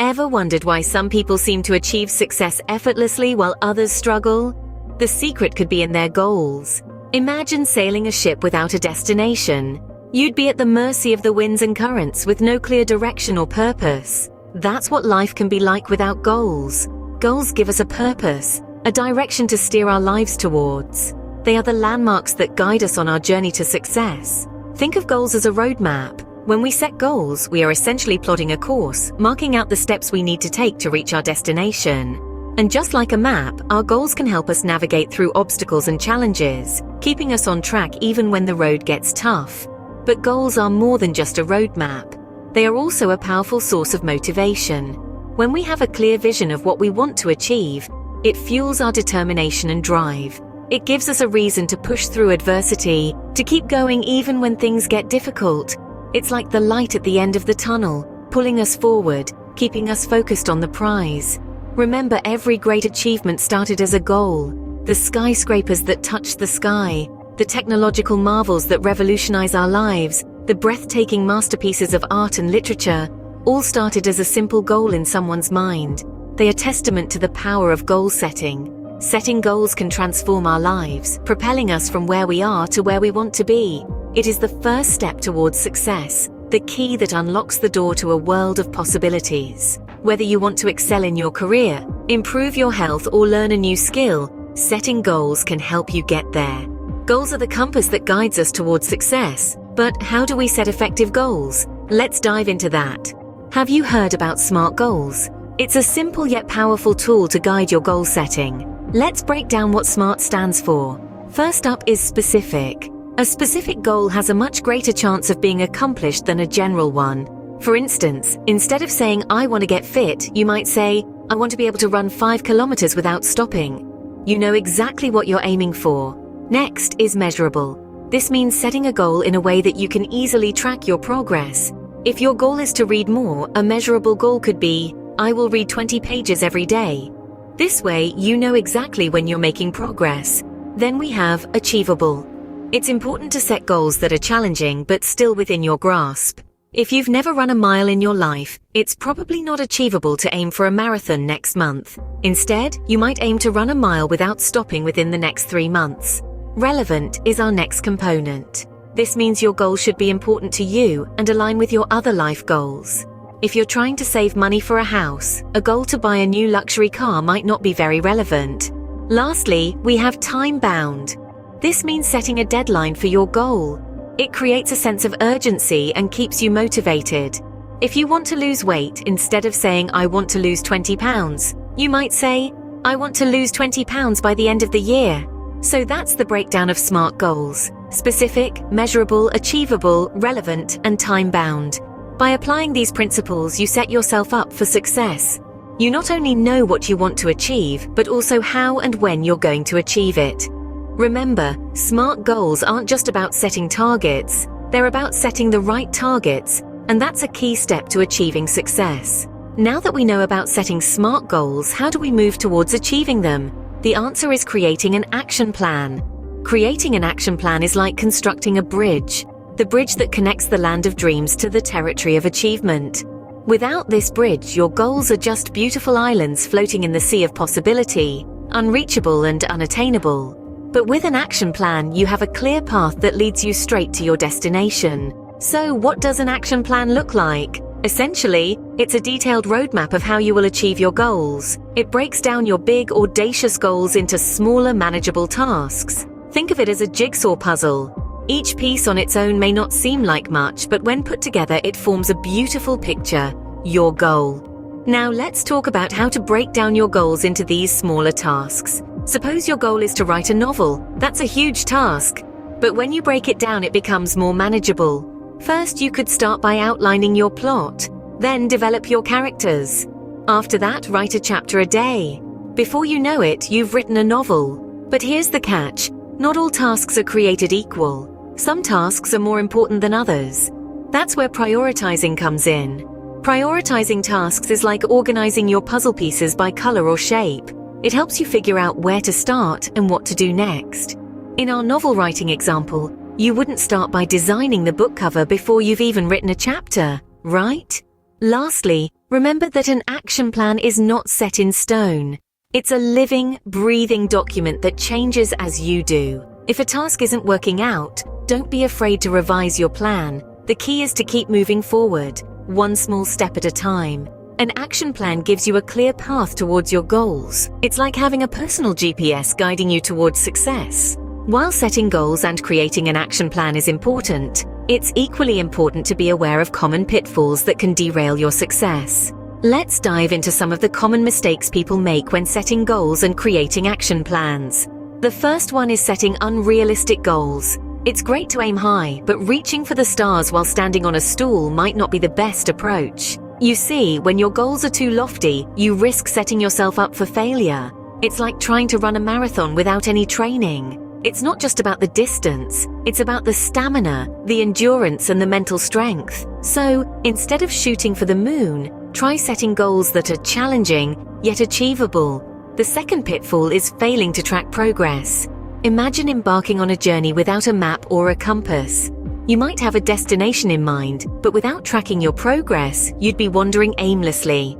Ever wondered why some people seem to achieve success effortlessly while others struggle? The secret could be in their goals. Imagine sailing a ship without a destination. You'd be at the mercy of the winds and currents with no clear direction or purpose. That's what life can be like without goals. Goals give us a purpose, a direction to steer our lives towards. They are the landmarks that guide us on our journey to success. Think of goals as a roadmap. When we set goals, we are essentially plotting a course, marking out the steps we need to take to reach our destination. And just like a map, our goals can help us navigate through obstacles and challenges, keeping us on track even when the road gets tough. But goals are more than just a roadmap. They are also a powerful source of motivation. When we have a clear vision of what we want to achieve, it fuels our determination and drive. It gives us a reason to push through adversity, to keep going even when things get difficult. It's like the light at the end of the tunnel, pulling us forward, keeping us focused on the prize. Remember, every great achievement started as a goal. The skyscrapers that touched the sky, the technological marvels that revolutionize our lives, the breathtaking masterpieces of art and literature, all started as a simple goal in someone's mind. They are testament to the power of goal setting. Setting goals can transform our lives, propelling us from where we are to where we want to be. It is the first step towards success, the key that unlocks the door to a world of possibilities. Whether you want to excel in your career, improve your health, or learn a new skill, setting goals can help you get there. Goals are the compass that guides us towards success. But how do we set effective goals? Let's dive into that. Have you heard about SMART goals? It's a simple yet powerful tool to guide your goal setting. Let's break down what SMART stands for. First up is specific. A specific goal has a much greater chance of being accomplished than a general one. For instance, instead of saying, "I want to get fit," you might say, "I want to be able to run 5 kilometers without stopping." You know exactly what you're aiming for. Next is measurable. This means setting a goal in a way that you can easily track your progress. If your goal is to read more, a measurable goal could be, "I will read 20 pages every day." This way, you know exactly when you're making progress. Then we have achievable. It's important to set goals that are challenging but still within your grasp. If you've never run a mile in your life, it's probably not achievable to aim for a marathon next month. Instead, you might aim to run a mile without stopping within the next 3 months. Relevant is our next component. This means your goal should be important to you and align with your other life goals. If you're trying to save money for a house, a goal to buy a new luxury car might not be very relevant. Lastly, we have time-bound. This means setting a deadline for your goal. It creates a sense of urgency and keeps you motivated. If you want to lose weight, instead of saying, "I want to lose 20 pounds, you might say, "I want to lose 20 pounds by the end of the year." So that's the breakdown of SMART goals: specific, measurable, achievable, relevant, and time-bound. By applying these principles, you set yourself up for success. You not only know what you want to achieve, but also how and when you're going to achieve it. Remember, SMART goals aren't just about setting targets, they're about setting the right targets, and that's a key step to achieving success. Now that we know about setting SMART goals, how do we move towards achieving them? The answer is creating an action plan. Creating an action plan is like constructing a bridge, the bridge that connects the land of dreams to the territory of achievement. Without this bridge, your goals are just beautiful islands floating in the sea of possibility, unreachable and unattainable. But with an action plan, you have a clear path that leads you straight to your destination. So what does an action plan look like? Essentially, it's a detailed roadmap of how you will achieve your goals. It breaks down your big, audacious goals into smaller, manageable tasks. Think of it as a jigsaw puzzle. Each piece on its own may not seem like much, but when put together, it forms a beautiful picture: your goal. Now let's talk about how to break down your goals into these smaller tasks. Suppose your goal is to write a novel. That's a huge task. But when you break it down, it becomes more manageable. First, you could start by outlining your plot, then develop your characters. After that, write a chapter a day. Before you know it, you've written a novel. But here's the catch: not all tasks are created equal. Some tasks are more important than others. That's where prioritizing comes in. Prioritizing tasks is like organizing your puzzle pieces by color or shape. It helps you figure out where to start and what to do next. In our novel writing example, you wouldn't start by designing the book cover before you've even written a chapter, right? Lastly, Remember that an action plan is not set in stone. It's a living, breathing document that changes as you do. If a task isn't working out, don't be afraid to revise your plan. The key is to keep moving forward, one small step at a time. An action plan gives you a clear path towards your goals. It's like having a personal GPS guiding you towards success. While setting goals and creating an action plan is important, it's equally important to be aware of common pitfalls that can derail your success. Let's dive into some of the common mistakes people make when setting goals and creating action plans. The first one is setting unrealistic goals. It's great to aim high, but reaching for the stars while standing on a stool might not be the best approach. You see, when your goals are too lofty, you risk setting yourself up for failure. It's like trying to run a marathon without any training. It's not just about the distance, it's about the stamina, the endurance, and the mental strength. So, instead of shooting for the moon, try setting goals that are challenging, yet achievable. The second pitfall is failing to track progress. Imagine embarking on a journey without a map or a compass. You might have a destination in mind, but without tracking your progress, you'd be wandering aimlessly.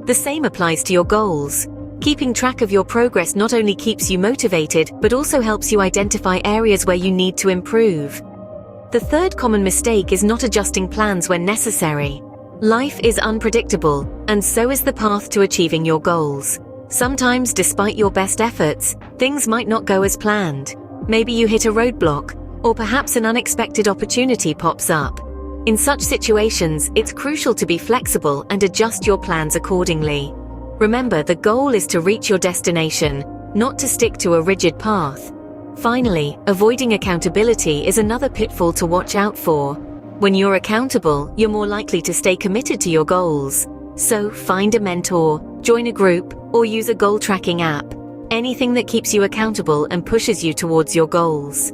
The same applies to your goals. Keeping track of your progress not only keeps you motivated, but also helps you identify areas where you need to improve. The third common mistake is not adjusting plans when necessary. Life is unpredictable, and so is the path to achieving your goals. Sometimes, despite your best efforts, things might not go as planned. Maybe you hit a roadblock, or perhaps an unexpected opportunity pops up. In such situations, it's crucial to be flexible and adjust your plans accordingly. Remember, the goal is to reach your destination, not to stick to a rigid path. Finally, avoiding accountability is another pitfall to watch out for. When you're accountable, you're more likely to stay committed to your goals. So, find a mentor, join a group, or use a goal tracking app. Anything that keeps you accountable and pushes you towards your goals.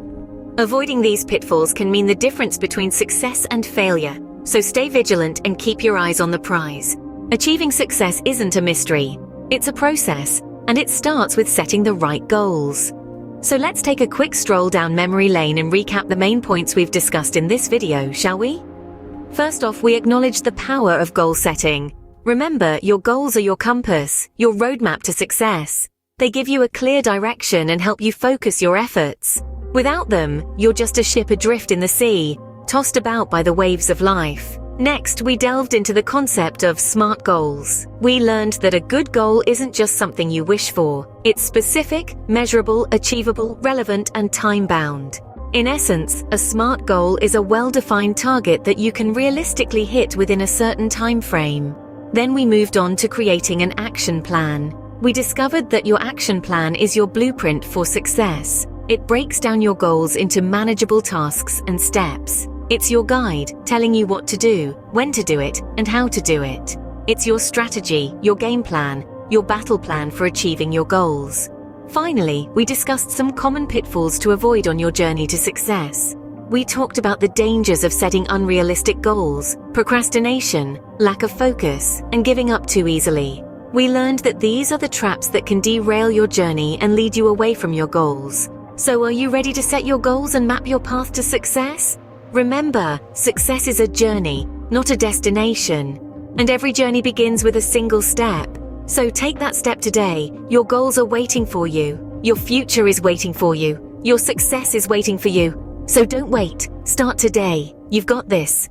Avoiding these pitfalls can mean the difference between success and failure, so stay vigilant and keep your eyes on the prize. Achieving success isn't a mystery. It's a process, and it starts with setting the right goals. So let's take a quick stroll down memory lane and recap the main points we've discussed in this video, shall we? First off, we acknowledge the power of goal setting. Remember, your goals are your compass, your roadmap to success. They give you a clear direction and help you focus your efforts. Without them, you're just a ship adrift in the sea, tossed about by the waves of life. Next, we delved into the concept of SMART goals. We learned that a good goal isn't just something you wish for. It's specific, measurable, achievable, relevant, and time-bound. In essence, a SMART goal is a well-defined target that you can realistically hit within a certain time frame. Then we moved on to creating an action plan. We discovered that your action plan is your blueprint for success. It breaks down your goals into manageable tasks and steps. It's your guide, telling you what to do, when to do it, and how to do it. It's your strategy, your game plan, your battle plan for achieving your goals. Finally, we discussed some common pitfalls to avoid on your journey to success. We talked about the dangers of setting unrealistic goals, procrastination, lack of focus, and giving up too easily. We learned that these are the traps that can derail your journey and lead you away from your goals. So are you ready to set your goals and map your path to success? Remember, success is a journey, not a destination. And every journey begins with a single step. So take that step today. Your goals are waiting for you. Your future is waiting for you. Your success is waiting for you. So don't wait. Start today. You've got this.